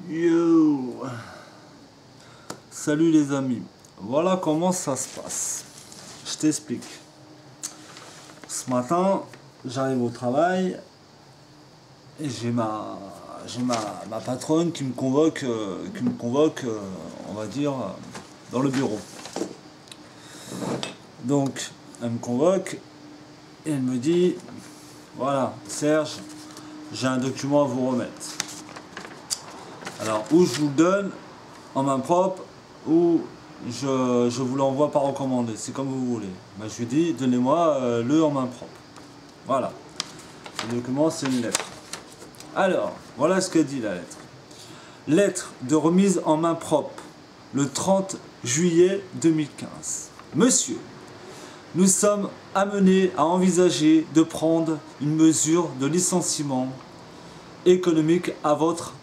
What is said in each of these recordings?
Yo, salut les amis, voilà comment ça se passe. Je t'explique. Ce matin, j'arrive au travail et j'ai ma patronne qui me convoque, on va dire, dans le bureau. Donc, elle me convoque et elle me dit, voilà, Serge, j'ai un document à vous remettre. Alors, ou je vous le donne en main propre, ou je vous l'envoie par recommandé, c'est comme vous voulez. Ben, je lui dis, donnez-moi le en main propre. Voilà. Le document, c'est une lettre. Alors, voilà ce que dit la lettre. Lettre de remise en main propre, le 30 juillet 2015. Monsieur, nous sommes amenés à envisager de prendre une mesure de licenciement économique à votre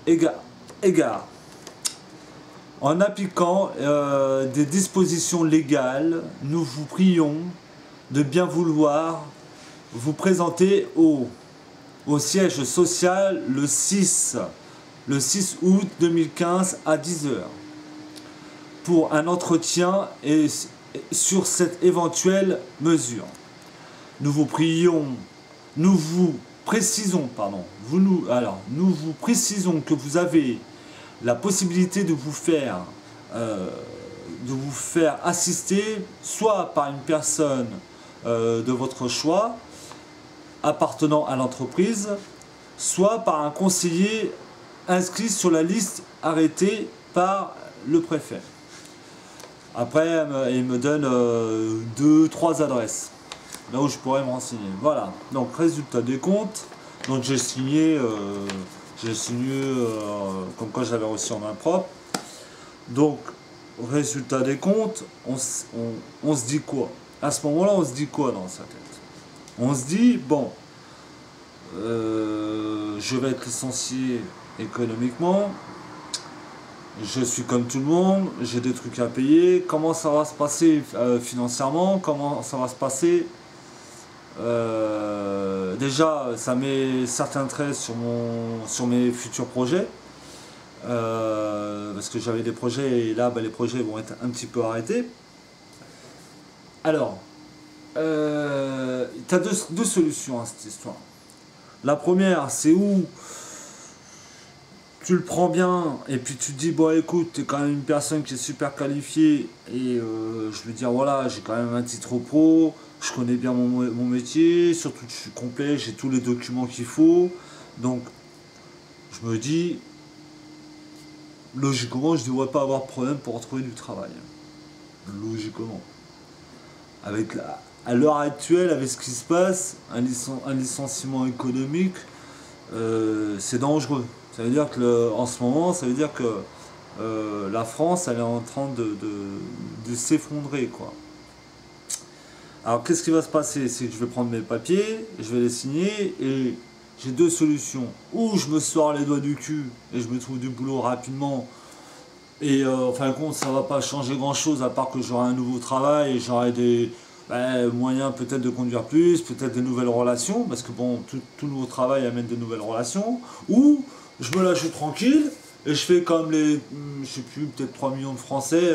égard. En appliquant des dispositions légales, nous vous prions de bien vouloir vous présenter au siège social le 6 août 2015 à 10 h pour un entretien et sur cette éventuelle mesure. Nous vous précisons que vous avez la possibilité de vous faire assister soit par une personne de votre choix appartenant à l'entreprise, soit par un conseiller inscrit sur la liste arrêtée par le préfet. Après, il me donne 2-3 adresses là où je pourrais me renseigner. Voilà, donc résultat des comptes. Donc j'ai signé comme quoi j'avais reçu en main propre. Donc résultat des comptes, on se dit quoi? À ce moment-là, on se dit quoi dans sa tête? On se dit, bon, je vais être licencié économiquement, je suis comme tout le monde, j'ai des trucs à payer, comment ça va se passer financièrement, comment ça va se passer. Déjà, ça met certains traits sur mes futurs projets, parce que j'avais des projets et là, les projets vont être un petit peu arrêtés. Alors, tu as deux solutions à cette histoire. La première, c'est où tu le prends bien et puis tu te dis, bon écoute, tu es quand même une personne qui est super qualifiée et je veux dire, voilà, j'ai quand même un titre pro, je connais bien mon métier, surtout que je suis complet, j'ai tous les documents qu'il faut. Donc, je me dis, logiquement, je ne devrais pas avoir de problème pour retrouver du travail. Logiquement. À l'heure actuelle, avec ce qui se passe, un licenciement économique, c'est dangereux. Ça veut dire que en ce moment, ça veut dire que la France, elle est en train de s'effondrer, quoi. Alors qu'est-ce qui va se passer? C'est que je vais prendre mes papiers, je vais les signer et j'ai deux solutions. Ou je me sors les doigts du cul et je me trouve du boulot rapidement et en fin de compte ça va pas changer grand chose à part que j'aurai un nouveau travail et j'aurai des moyens peut-être de conduire plus, peut-être des nouvelles relations, parce que bon, tout nouveau travail amène de nouvelles relations. Ou je me la joue tranquille et je fais comme les, je sais plus, peut-être 3 millions de Français,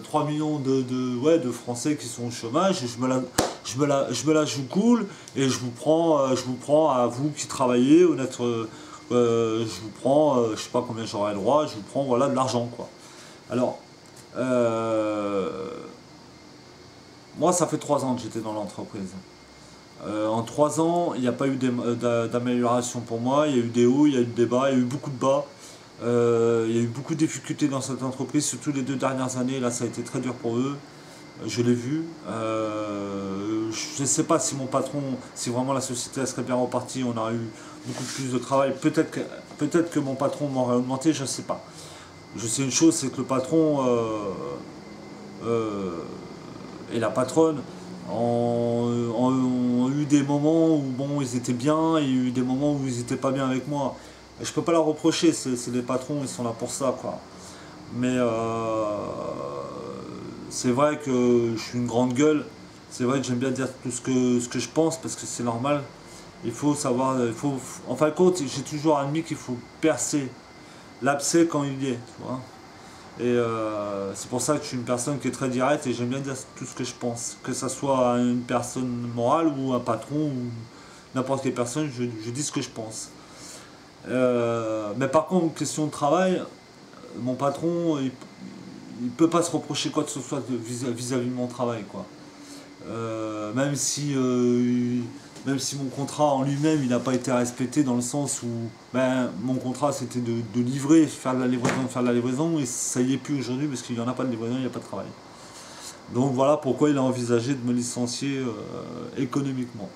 3 millions de Français qui sont au chômage, et je me la joue cool, et je vous prends à vous qui travaillez, je vous prends, je sais pas combien j'aurai le droit, je vous prends, voilà, de l'argent, quoi. Alors, moi ça fait 3 ans que j'étais dans l'entreprise. En 3 ans, il n'y a pas eu d'amélioration pour moi, il y a eu des hauts, il y a eu des bas, il y a eu beaucoup de bas. Il y a eu beaucoup de difficultés dans cette entreprise, surtout les 2 dernières années, là ça a été très dur pour eux, je l'ai vu. Je ne sais pas si mon patron, si vraiment la société serait bien repartie, on aurait eu beaucoup plus de travail, peut-être que mon patron m'aurait augmenté, je ne sais pas. Je sais une chose, c'est que le patron et la patronne ont eu des moments où bon, ils étaient bien, et il y a eu des moments où ils n'étaient pas bien avec moi. Et je peux pas leur reprocher, c'est des patrons, ils sont là pour ça, quoi. Mais c'est vrai que je suis une grande gueule, c'est vrai que j'aime bien dire tout ce que je pense, parce que c'est normal. Il faut savoir, en fin de compte, j'ai toujours admis qu'il faut percer l'abcès quand il y est, tu vois. Et c'est pour ça que je suis une personne qui est très directe et j'aime bien dire tout ce que je pense. Que ça soit une personne morale ou un patron ou n'importe quelle personne, je dis ce que je pense. Mais par contre, question de travail, mon patron, il peut pas se reprocher quoi que ce soit vis-à-vis de mon travail, quoi. Même si mon contrat en lui-même il n'a pas été respecté dans le sens où ben, mon contrat c'était de livrer, faire de la livraison et ça y est plus aujourd'hui parce qu'il n'y en a pas de livraison, il n'y a pas de travail. Donc voilà pourquoi il a envisagé de me licencier économiquement.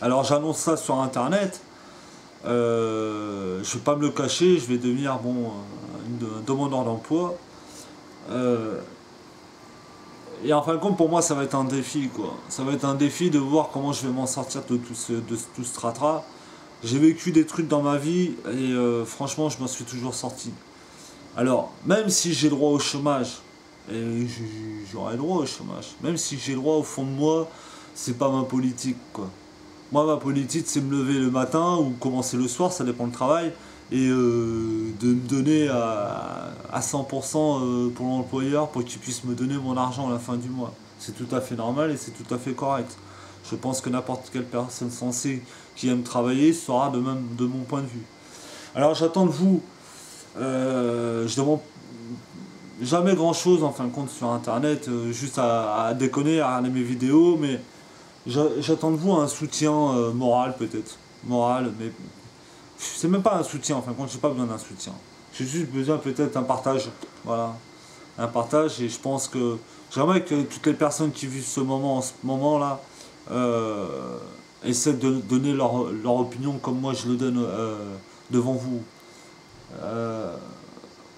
Alors j'annonce ça sur internet, je vais pas me le cacher, je vais devenir un demandeur d'emploi. Euh, Et en fin de compte, pour moi, ça va être un défi, quoi. Ça va être un défi de voir comment je vais m'en sortir de tout ce tratra. J'ai vécu des trucs dans ma vie et franchement, je m'en suis toujours sorti. Alors, même si j'ai le droit au chômage, et j'aurai le droit au chômage, même si j'ai le droit au fond de moi, c'est pas ma politique, quoi. Moi, ma politique, c'est me lever le matin ou commencer le soir, ça dépend du travail, et de me donner à 100% pour l'employeur pour qu'il puisse me donner mon argent à la fin du mois. C'est tout à fait normal et c'est tout à fait correct. Je pense que n'importe quelle personne sensée qui aime travailler sera de même de mon point de vue. Alors j'attends de vous, je demande jamais grand chose en fin de compte sur internet, juste à déconner, à regarder mes vidéos, mais j'attends de vous un soutien moral peut-être. Moral, mais c'est même pas un soutien, en fin de compte, j'ai pas besoin d'un soutien. J'ai juste besoin peut-être d'un partage. Voilà. Un partage et je pense que j'aimerais que toutes les personnes qui vivent ce moment en ce moment-là euh, essaient de donner leur opinion comme moi je le donne devant vous. Euh,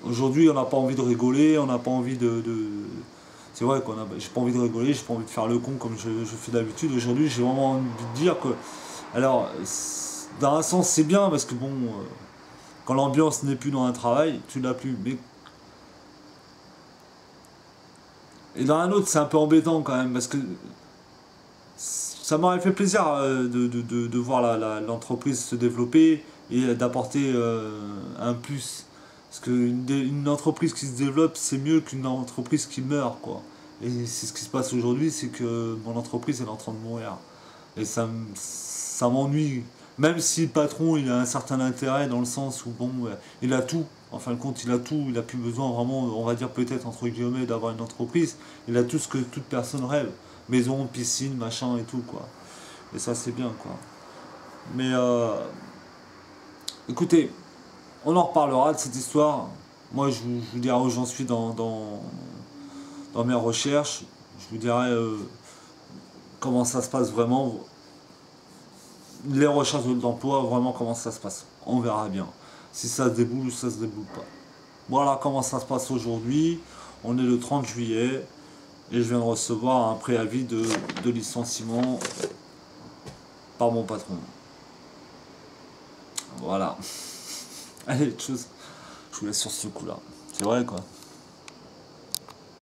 Aujourd'hui, on n'a pas envie de rigoler, on n'a pas envie c'est vrai qu'on a, j'ai pas envie de rigoler, j'ai pas envie de faire le con comme je fais d'habitude. Aujourd'hui, j'ai vraiment envie de dire que, alors, dans un sens, c'est bien parce que bon, quand l'ambiance n'est plus dans un travail, tu l'as plus. Mais et dans un autre, c'est un peu embêtant quand même parce que ça m'aurait fait plaisir de voir l'entreprise se développer et d'apporter un plus. Parce qu'une entreprise qui se développe, c'est mieux qu'une entreprise qui meurt, quoi. Et c'est ce qui se passe aujourd'hui, c'est que mon entreprise elle est en train de mourir. Et ça m'ennuie. Même si le patron il a un certain intérêt dans le sens où bon, il a tout. En fin de compte, il a tout. Il a plus besoin vraiment, on va dire peut-être entre guillemets, d'avoir une entreprise. Il a tout ce que toute personne rêve. Maison, piscine, machin et tout, quoi. Et ça, c'est bien, quoi. Mais écoutez, on en reparlera de cette histoire. Moi, je vous dirai où j'en suis dans mes recherches. Je vous dirai comment ça se passe vraiment. Les recherches d'emploi, vraiment comment ça se passe. On verra bien. Si ça se déboule ou ça se déboule pas. Voilà comment ça se passe aujourd'hui. On est le 30 juillet et je viens de recevoir un préavis de licenciement par mon patron. Voilà. Allez, chose. Je vous laisse sur ce coup-là. C'est vrai quoi.